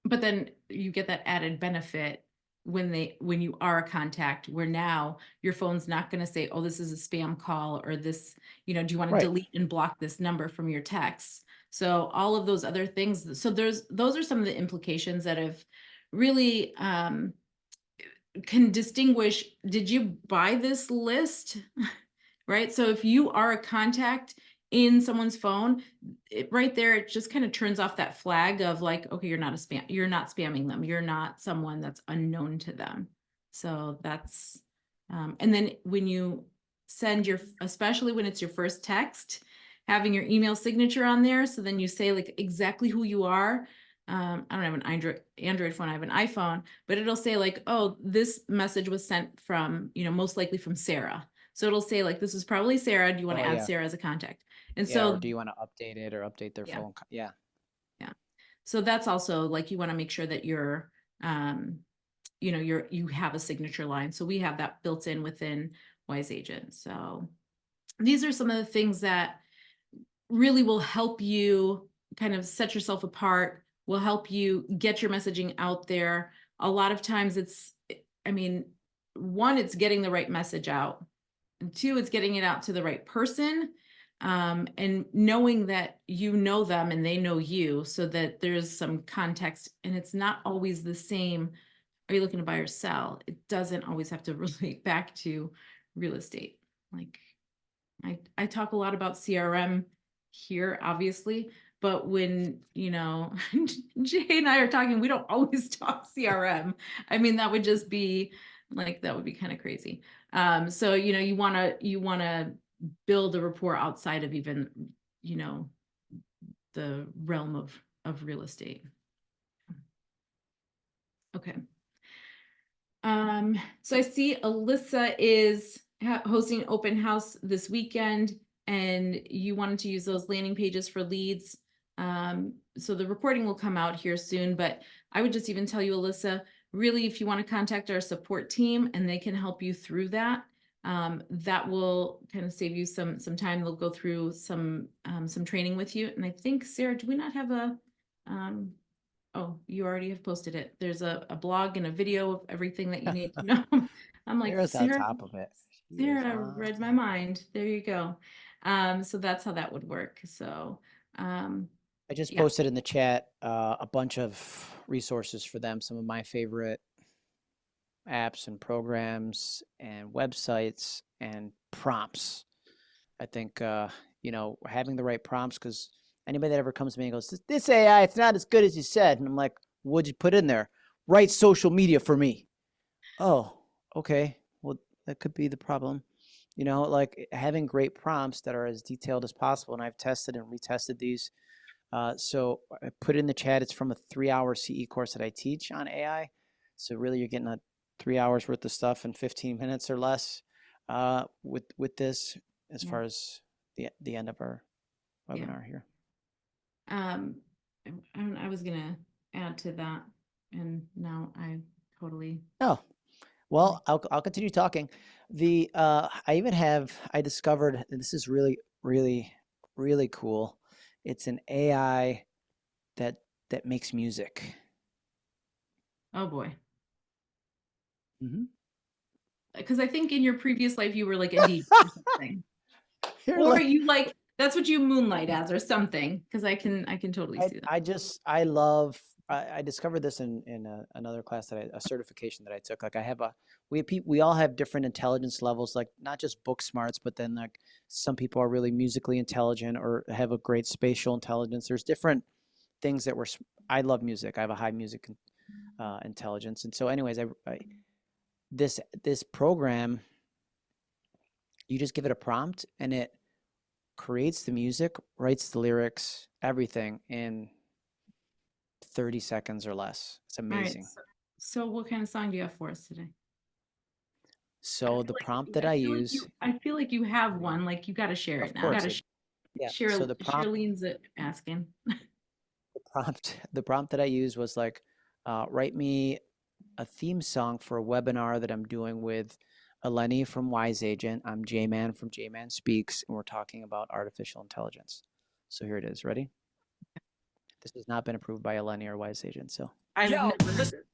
But then you get that added benefit when you are a contact, where now your phone's not going to say, oh, this is a spam call, or this, do you want to Right. delete and block this number from your texts? So all of those other things. So those are some of the implications that have really can distinguish, did you buy this list? Right? So if you are a contact in someone's phone, right there, it just kind of turns off that flag of like, okay, you're not spamming them. You're not someone that's unknown to them. So that's, and then when you send especially when it's your first text, having your email signature on there. So then you say like exactly who you are. I don't have an Android phone, I have an iPhone, but it'll say like, oh, this message was sent from, most likely from Sarah. So it'll say like, this is probably Sarah. Do you want to Oh, add yeah. Sarah as a contact? And Yeah. Or so, do you want to update it or update their yeah, phone? Yeah. yeah. So that's also like, you want to make sure that um, you have a signature line. So we have that built in within Wise Agent. So these are some of the things that really will help you kind of set yourself apart, will help you get your messaging out there. A lot of times I mean, one, it's getting the right message out. And two, it's getting it out to the right person. And knowing that you know them and they know you, so that there's some context, and it's not always the same. Are you looking to buy or sell? It doesn't always have to relate back to real estate. Like I talk a lot about CRM here, obviously, but when, Jay and I are talking, we don't always talk CRM. I mean, that would just be like, that would be kind of crazy. So, you want to build a rapport outside of even, the realm of real estate. Okay. So I see Alyssa is hosting an open house this weekend, and you wanted to use those landing pages for leads. So the recording will come out here soon, but I would just even tell you, Alyssa, really, if you want to contact our support team and they can help you through that, that will kind of save you some time. They'll go through some training with you. And I think, Sarah, do we not have um, oh, you already have posted it. There's a blog and a video of everything that you need to know. I'm like, Sarah's on Sarah, top of it. She is Sarah on read my top of it. mind. There you go. So that's how that would work. So, I just yeah. posted in the chat a bunch of resources for them, some of my favorite apps and programs and websites and prompts. I think, having the right prompts, because anybody that ever comes to me and goes, this AI, it's not as good as you said. And I'm like, what'd you put in there? Write social media for me. Oh, okay. Well, that could be the problem. Like having great prompts that are as detailed as possible. And I've tested and retested these. So I put in the chat, it's from a 3-hour CE course that I teach on AI. So really you're getting 3 hours worth of stuff in 15 minutes or less with this as Yeah. far as the end of our Yeah. webinar here. Um, I was gonna add to that, and now I totally Oh, like. well, I'll continue talking. I discovered, and this is really, really, really cool. It's an AI that makes music. Oh boy, Hmm. because I think in your previous life you were like a DJ or something. You're Or like, you that's what you moonlight as or something, because I can totally see that. I love I discovered this in another class that a certification that I took. Like I have a, we have people, we all have different intelligence levels, like not just book smarts, but then like some people are really musically intelligent or have a great spatial intelligence. There's different things that I love music. I have a high music intelligence. And so anyways, this program, you just give it a prompt and it creates the music, writes the lyrics, everything in 30 seconds or less. It's All right. amazing. So what kind of song do you have for us today? So the prompt that I use, I feel like you have one. Like you got to share of it now. course, yeah. So Shirlene's asking. the prompt that I used was like, write me a theme song for a webinar that I'm doing with Eleni from Wise Agent. I'm JMan from JMan Speaks, and we're talking about artificial intelligence. So here it is. Ready? This has not been approved by Eleni or Wise Agent. So I've Yo, never heard let's it.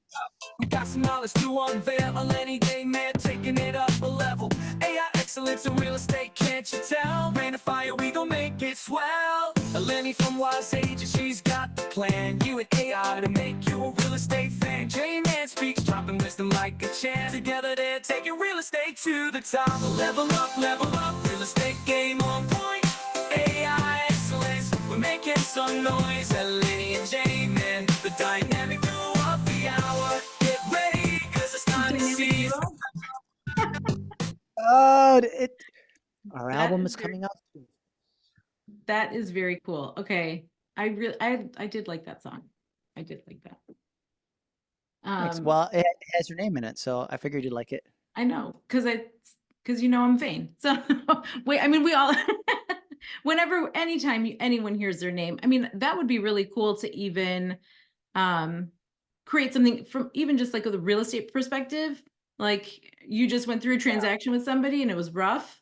we got some knowledge to unveil. Eleni JMan taking it up a level. AI excellence in real estate, can't you tell? Rain of fire, we gon' make it swell. Eleni from Wise Age, she's got the plan. You and AI to make you a real estate fan. JMan speaks, dropping wisdom like a champ. Together they're taking real estate to the top. Level up, real estate game on point. AI excellence, we're making some noise. Eleni and JMan, the dynamic duo of the hour. Get ready, cause it's time to see. oh, our That album is is very, coming out soon. that is very cool. Okay. I did like that song. I did like that. Thanks. Um, Well, it has your name in it, so I figured you'd like it. I know, because you know I'm vain. So wait, I mean we all anytime anyone hears their name, I mean that would be really cool to even um create something from even just like the real estate perspective. Like you just went through a transaction with somebody and it was rough.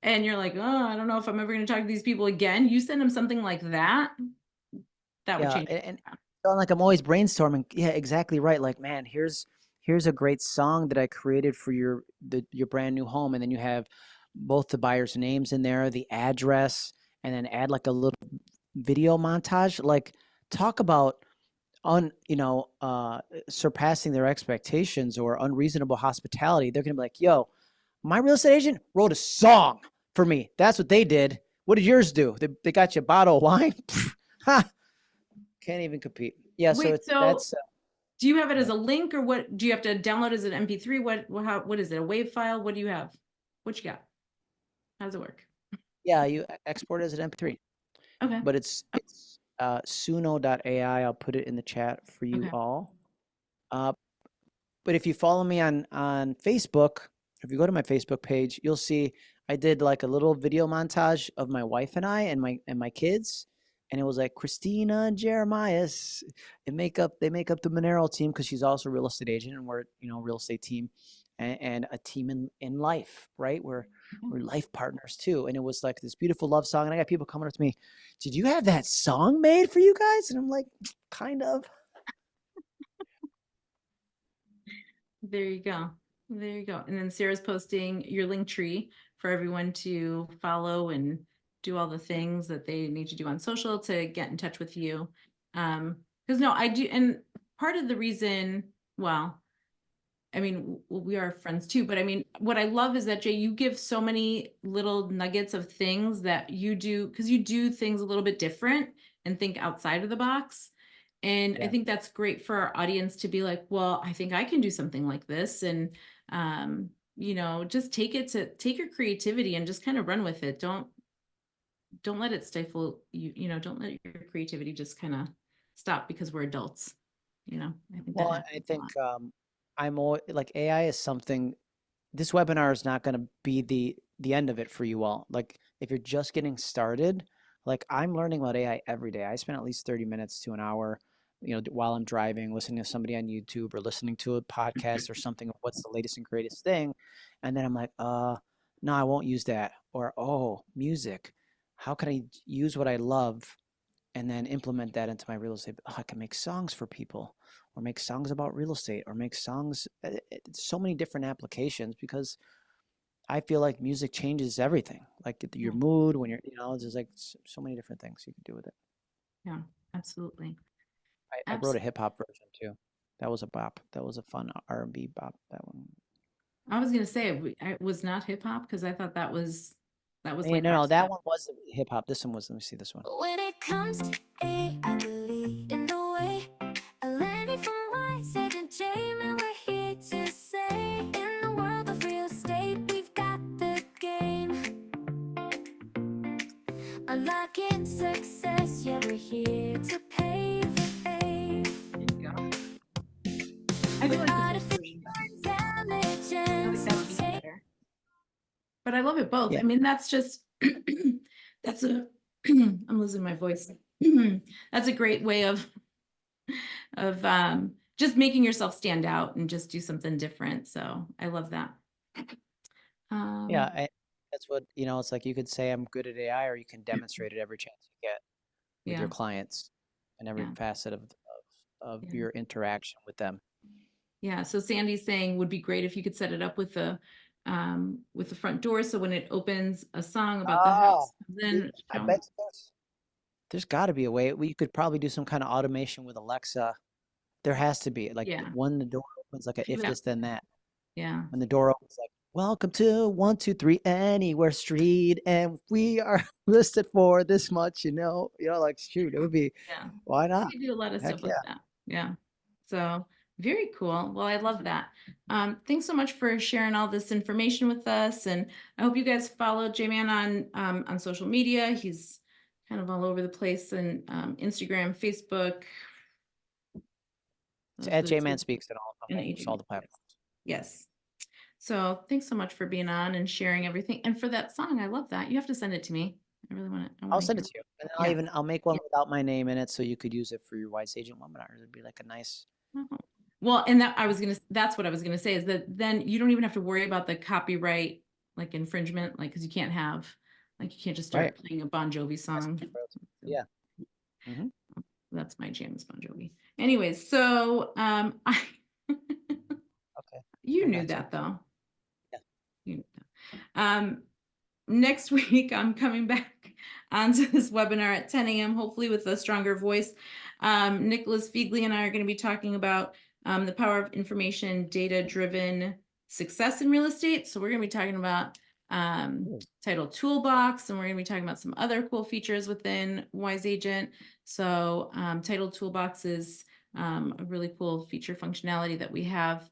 And you're like, oh, I don't know if I'm ever going to talk to these people again. You send them something like that, that would Yeah, change. and so like I'm always brainstorming. Yeah, exactly right. Like, man, here's a great song that I created for your brand new home, and then you have both the buyers' names in there, the address, and then add like a little video montage. Like, talk about surpassing their expectations or unreasonable hospitality. They're gonna be like, yo, my real estate agent wrote a song for me. That's what they did. What did yours do? They got you a bottle of wine. Ha! Can't even compete. Yeah, so Wait, so that's do you have it yeah. as a link or what? Do you have to download as an MP3? What is it? A WAV file? What do you have? What you got? How does it work? Yeah, you export it as an MP3, Okay. but it's suno.ai. I'll put it in the chat for you Okay. all. Uh, but if you follow me on Facebook, if you go to my Facebook page, you'll see I did like a little video montage of my wife and I and my kids, and it was like Christina and Jeremias. They make up the Maneiro team because she's also a real estate agent, and we're real estate team, and a team in life, right? We're life partners too. And it was like this beautiful love song, and I got people coming up to me, "Did you have that song made for you guys?" And I'm like, "Kind of." There you go. There you go. And then Sarah's posting your link tree for everyone to follow and do all the things that they need to do on social to get in touch with you. Because no, I do, and part of the reason, well, I mean, we are friends too, but I mean, what I love is that Jay, you give so many little nuggets of things that you do because you do things a little bit different and think outside of the box. And I Yeah. think that's great for our audience to be like, well, I think I can do something like this. And, just take your creativity and just kind of run with it. Don't let it stifle you, don't let your creativity just kind of stop because we're adults. I think that Well, I happens a think lot. I'm always, like AI is something. This webinar is not going to be the end of it for you all. Like if you're just getting started, like I'm learning about AI every day. I spend at least 30 minutes to an hour, while I'm driving, listening to somebody on YouTube or listening to a podcast or something of what's the latest and greatest thing. And then I'm like, no, I won't use that. Or, oh, music. How can I use what I love and then implement that into my real estate? Oh, I can make songs for people or make songs about real estate or make songs. So many different applications because I feel like music changes everything. Like your Yeah, mood when you're, there's like so many different things you can do with it. yeah, absolutely. I wrote a hip hop version too. That was a bop. That was a fun R&B bop. That one. I was gonna say it was not hip hop because I thought that was Hey, like no, rap no, that stuff. one was hip hop. This one was. Let me see this one. When it comes to AI, I believe in the way. I landed from Wise and JMan, we're here to say, in the world of real estate, we've got the game. Unlocking success, yeah, we're here to pave the way. There you go. I do With like the first version artificial better. I like intelligence, that we'll beat take. better. But I love it both. Yeah. I mean, that's just that's a I'm losing my voice. That's a great way of just making yourself stand out and just do something different. So I love that. Yeah, Um, that's what, it's like you could say I'm good at AI, or you can demonstrate it every chance you get with yeah, your clients and every yeah, facet of yeah. your interaction with them. Yeah. So Sandy's saying would be great if you could set it up with the front door. So when it opens a song about the Oh, house, then I bet there's got to be a way. You could probably do some kind of automation with Alexa. There has to be, like, yeah, when the door opens, like a if this then that. yeah, When the door opens, like, welcome to 123 Anywhere Street, and we are listed for this much. Like, shoot, it would be, yeah. why not? We do a lot of Heck stuff like yeah. that. Yeah. So very cool. Well, I love that. Thanks so much for sharing all this information with us. And I hope you guys follow JMan on social media. He's kind of all over the place and Instagram, Facebook. It's Those are at the two. JMan Speaks and And all the platforms. yes. So thanks so much for being on and sharing everything. And for that song, I love that. You have to send it to me. I really want to. I I'll want to send hear it to you, and it. I'll make one without my name in it, so you could use it for your Wise Agent webinars. It'd be like a nice. Oh. Well, and that's what I was gonna say is that then you don't even have to worry about the copyright like infringement, like because you can't just start Right. playing a Bon Jovi song. Yeah. Mm-hmm. That's my jam is Bon Jovi. Anyways, so I Okay. you I knew got you. that though. Yeah. You knew that. Next week I'm coming back onto this webinar at 10 a.m. hopefully with a stronger voice. Nicholas Fiegley and I are going to be talking about the power of information data driven success in real estate. So we're going to be talking about title toolbox, and we're going to be talking about some other cool features within Wise Agent. So title toolbox is a really cool feature functionality that we have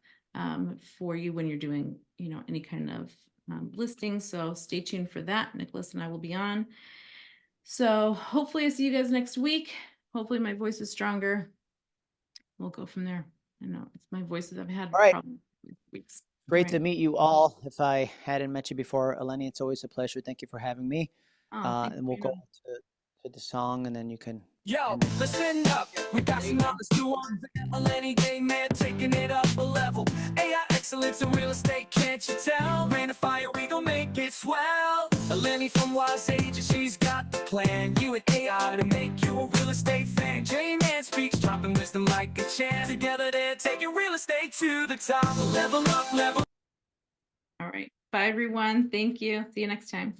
for you when you're doing any kind of listing. So stay tuned for that. Nicholas and I will be on. So hopefully I see you guys next week. Hopefully my voice is stronger. We'll go from there. I know it's my voices I've had All right. problems with weeks. Great All to right. meet you all. If I hadn't met you before, Eleni, it's always a pleasure. Thank you for having me. Oh, thank And we'll you. go to the song, and then you can. Yo, listen up. We got some knowledge to unveil. Any day man taking it up a level. AI excellence in real estate, can't you tell? Rain of fire, we gon' make it swell. Lenny from Wise Age, she's got the plan. You and AI to make you a real estate fan. JMan speaks, dropping wisdom like a champ. Together they're taking real estate to the top. Level up, level. All right. Bye, everyone. Thank you. See you next time.